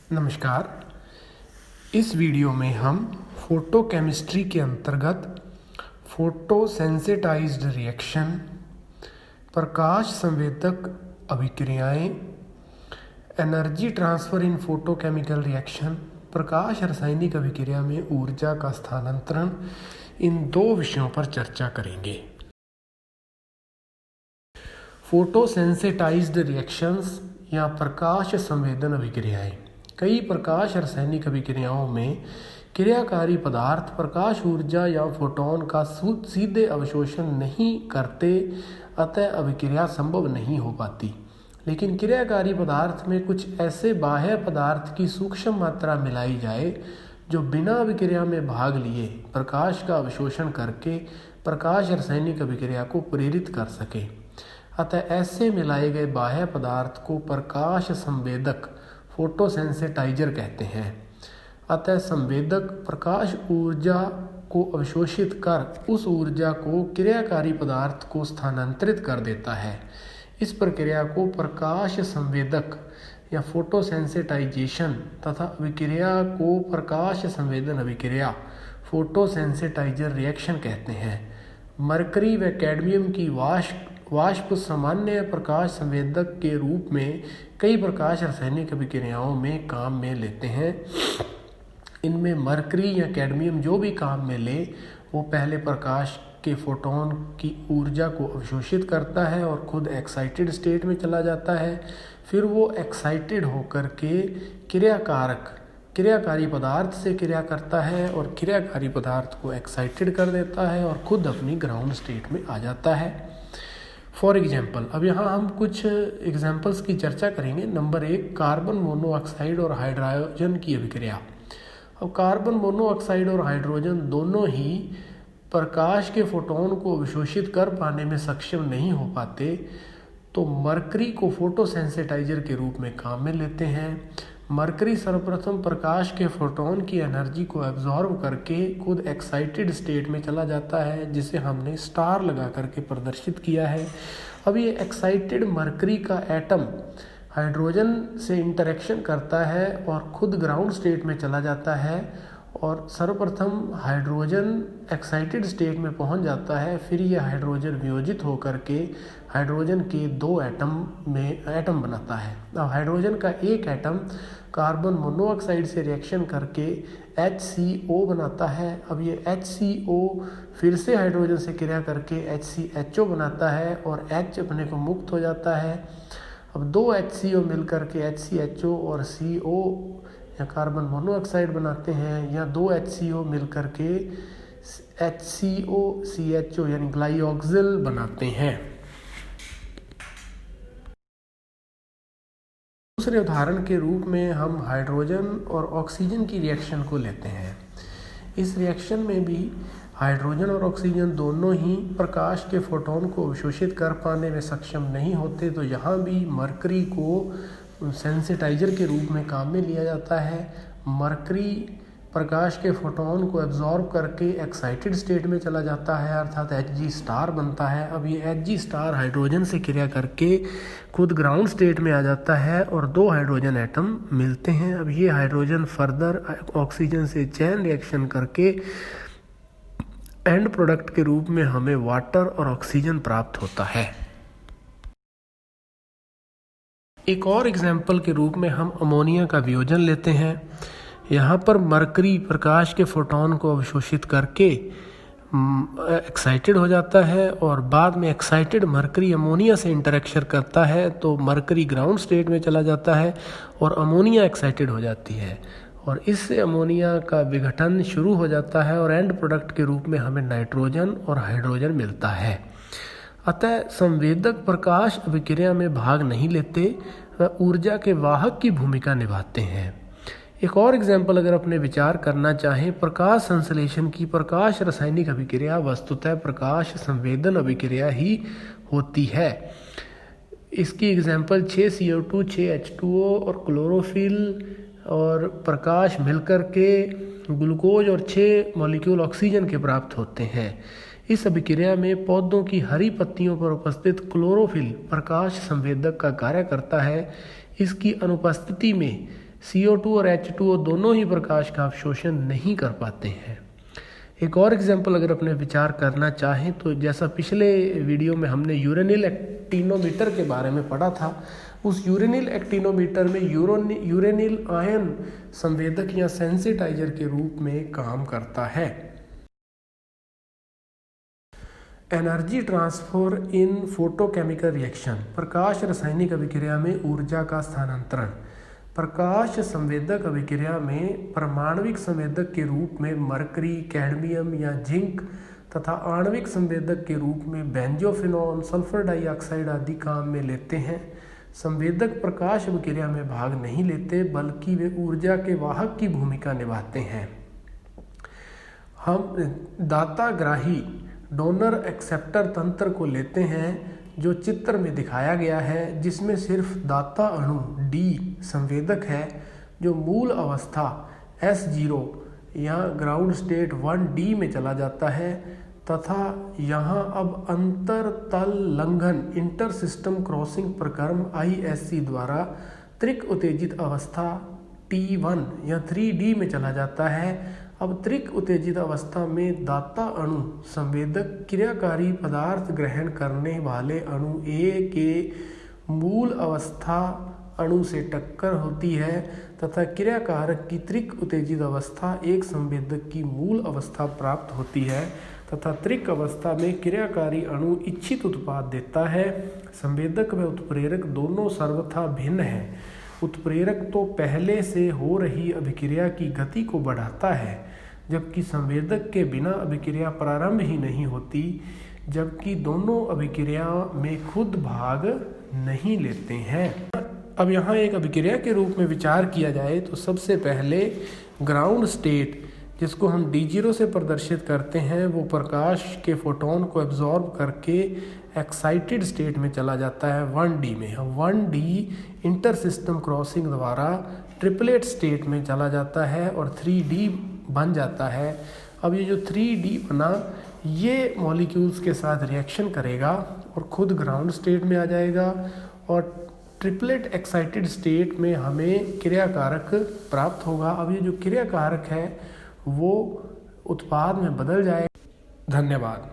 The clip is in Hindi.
नमस्कार। इस वीडियो में हम फोटोकेमिस्ट्री के अंतर्गत फोटोसेंसिटाइज्ड रिएक्शन, प्रकाश संवेदक अभिक्रियाएं, energy transfer in photochemical reaction, प्रकाश रासायनिक अभिक्रिया में ऊर्जा का स्थानांतरण, इन दो विषयों पर चर्चा करेंगे। फोटोसेंसिटाइज्ड रिएक्शंस या प्रकाश संवेदन अभिक्रियाएं। कई प्रकाश रासायनिक अभिक्रियाओं में क्रियाकारी पदार्थ प्रकाश ऊर्जा या फोटोन का सीधे अवशोषण नहीं करते, अतः अभिक्रिया संभव नहीं हो पाती। लेकिन क्रियाकारी पदार्थ में कुछ ऐसे बाह्य पदार्थ की सूक्ष्म मात्रा मिलाई जाए जो बिना अभिक्रिया में भाग लिए प्रकाश का अवशोषण करके प्रकाश रासायनिक अभिक्रिया को प्रेरित कर सके, अतः ऐसे मिलाए गए बाह्य पदार्थ को प्रकाश संवेदक फोटोसेंसिटाइजर कहते हैं। अतः संवेदक प्रकाश ऊर्जा को अवशोषित कर उस ऊर्जा को क्रियाकारी पदार्थ को स्थानांतरित कर देता है। इस प्रक्रिया को प्रकाश संवेदक या फोटोसेंसिटाइजेशन तथा अभिक्रिया को प्रकाश संवेदन अभिक्रिया फोटोसेंसिटाइजर रिएक्शन कहते हैं। मरकरी व कैडमियम की वाष्प सामान्य प्रकाश संवेदक के रूप में कई प्रकाश रासायनिक अभिक्रियाओं में काम में लेते हैं। इनमें मरकरी या कैडमियम जो भी काम में ले वो पहले प्रकाश के फोटोन की ऊर्जा को अवशोषित करता है और खुद एक्साइटेड स्टेट में चला जाता है। फिर वो एक्साइटेड होकर के क्रियाकारी पदार्थ से क्रिया करता है और क्रियाकारी पदार्थ को एक्साइटेड कर देता है और खुद अपनी ग्राउंड स्टेट में आ जाता है। फॉर एग्जाम्पल, अब यहाँ हम कुछ एग्जाम्पल्स की चर्चा करेंगे। नंबर 1, कार्बन मोनोऑक्साइड और हाइड्रोजन की अभिक्रिया। अब कार्बन मोनोऑक्साइड और हाइड्रोजन दोनों ही प्रकाश के फोटोन को अवशोषित कर पाने में सक्षम नहीं हो पाते, तो मरकरी को फोटोसेंसिटाइजर के रूप में काम में लेते हैं। मरकरी सर्वप्रथम प्रकाश के फोटोन की एनर्जी को एब्जॉर्ब करके खुद एक्साइटेड स्टेट में चला जाता है, जिसे हमने स्टार लगा करके प्रदर्शित किया है। अब ये एक्साइटेड मरकरी का एटम हाइड्रोजन से इंटरेक्शन करता है और खुद ग्राउंड स्टेट में चला जाता है और सर्वप्रथम हाइड्रोजन एक्साइटेड स्टेट में पहुंच जाता है। फिर यह हाइड्रोजन वियोजित होकर के हाइड्रोजन के 2 एटम बनाता है। अब हाइड्रोजन का एक एटम कार्बन मोनोऑक्साइड से रिएक्शन करके HCO बनाता है। अब ये HCO फिर से हाइड्रोजन से क्रिया करके HCHO बनाता है और H अपने को मुक्त हो जाता है। अब 2 HCO मिलकर के HCHO और CO या कार्बन मोनोऑक्साइड बनाते हैं, या 2 HCO मिलकर के HCO CHO यानी ग्लाइऑक्सिल बनाते हैं। दूसरे उदाहरण के रूप में हम हाइड्रोजन और ऑक्सीजन की रिएक्शन को लेते हैं। इस रिएक्शन में भी हाइड्रोजन और ऑक्सीजन दोनों ही प्रकाश के फोटोन को अवशोषित कर पाने में सक्षम नहीं होते, तो यहाँ भी मरकरी को सेंसिटाइजर के रूप में काम में लिया जाता है। मरकरी प्रकाश के फोटोन को एब्जॉर्ब करके एक्साइटेड स्टेट में चला जाता है, अर्थात Hg स्टार बनता है। अब ये Hg स्टार हाइड्रोजन से क्रिया करके खुद ग्राउंड स्टेट में आ जाता है और 2 हाइड्रोजन एटम मिलते हैं। अब ये हाइड्रोजन फर्दर ऑक्सीजन से चेन रिएक्शन करके एंड प्रोडक्ट के रूप में हमें वाटर और ऑक्सीजन प्राप्त होता है। एक और एग्जाम्पल के रूप में हम अमोनिया का वियोजन लेते हैं। यहाँ पर मरकरी प्रकाश के फोटोन को अवशोषित करके एक्साइटेड हो जाता है और बाद में एक्साइटेड मरकरी अमोनिया से इंटरेक्शन करता है, तो मरकरी ग्राउंड स्टेट में चला जाता है और अमोनिया एक्साइटेड हो जाती है और इससे अमोनिया का विघटन शुरू हो जाता है और एंड प्रोडक्ट के रूप में हमें नाइट्रोजन और हाइड्रोजन मिलता है। अतः संवेदक प्रकाश अभिक्रिया में भाग नहीं लेते, वह ऊर्जा के वाहक की भूमिका निभाते हैं। एक और एग्जाम्पल अगर अपने विचार करना चाहें, प्रकाश संश्लेषण की प्रकाश रासायनिक अभिक्रिया वस्तुतः प्रकाश संवेदन अभिक्रिया ही होती है। इसकी एग्जाम्पल 6CO2, 6H2O और क्लोरोफिल और प्रकाश मिलकर के ग्लूकोज और 6 मॉलिक्यूल ऑक्सीजन के प्राप्त होते हैं। इस अभिक्रिया में पौधों की हरी पत्तियों पर उपस्थित क्लोरोफिल प्रकाश संवेदक का कार्य करता है। इसकी अनुपस्थिति में CO2 और H2O दोनों ही प्रकाश का अवशोषण नहीं कर पाते हैं। एक और एग्जाम्पल अगर अपने विचार करना चाहें तो जैसा पिछले वीडियो में हमने यूरेनिल एक्टिनोमीटर के बारे में पढ़ा था, उस यूरेनिल एक्टिनोमीटर में यूरेनिल आयन संवेदक या सेंसिटाइजर के रूप में काम करता है। Energy transfer in photochemical reaction, प्रकाश रासायनिक अभिक्रिया में ऊर्जा का स्थानांतरण। प्रकाश संवेदक अभिक्रिया में परमाणविक संवेदक के रूप में मरकरी, कैडमियम या जिंक तथा आणविक संवेदक के रूप में बेंजोफिनॉन, सल्फर डाइऑक्साइड आदि काम में लेते हैं। संवेदक प्रकाश अभिक्रिया में भाग नहीं लेते बल्कि वे ऊर्जा के वाहक की भूमिका निभाते हैं। हम दाताग्राही डोनर एक्सेप्टर तंत्र को लेते हैं जो चित्र में दिखाया गया है, जिसमें सिर्फ दाता अणु D संवेदक है जो मूल अवस्था S0 या ग्राउंड स्टेट 1D में चला जाता है तथा यहाँ अब अंतर तल लंघन इंटर सिस्टम क्रॉसिंग प्रक्रम ISC द्वारा त्रिक उत्तेजित अवस्था T1 या 3D में चला जाता है। अब त्रिक उत्तेजित अवस्था में दाता अणु संवेदक क्रियाकारी पदार्थ ग्रहण करने वाले अणु A के मूल अवस्था अणु से टक्कर होती है तथा क्रियाकारक की त्रिक उत्तेजित अवस्था एक संवेदक की मूल अवस्था प्राप्त होती है तथा त्रिक अवस्था में क्रियाकारी अणु इच्छित उत्पाद देता है। संवेदक व उत्प्रेरक दोनों सर्वथा भिन्न हैं। उत्प्रेरक तो पहले से हो रही अभिक्रिया की गति को बढ़ाता है, जबकि संवेदक के बिना अभिक्रिया प्रारंभ ही नहीं होती, जबकि दोनों अभिक्रिया में खुद भाग नहीं लेते हैं। अब यहाँ एक अभिक्रिया के रूप में विचार किया जाए तो सबसे पहले ग्राउंड स्टेट, जिसको हम D0 से प्रदर्शित करते हैं, वो प्रकाश के फोटोन को एब्जॉर्ब करके एक्साइटेड स्टेट में चला जाता है 1D में। 1D इंटर सिस्टम क्रॉसिंग द्वारा ट्रिपलेट स्टेट में चला जाता है और 3D बन जाता है। अब ये जो 3D बना, ये मॉलिक्यूल्स के साथ रिएक्शन करेगा और खुद ग्राउंड स्टेट में आ जाएगा और ट्रिपलेट एक्साइटेड स्टेट में हमें क्रियाकारक प्राप्त होगा। अब ये जो क्रियाकारक है वो उत्पाद में बदल जाएगा। धन्यवाद।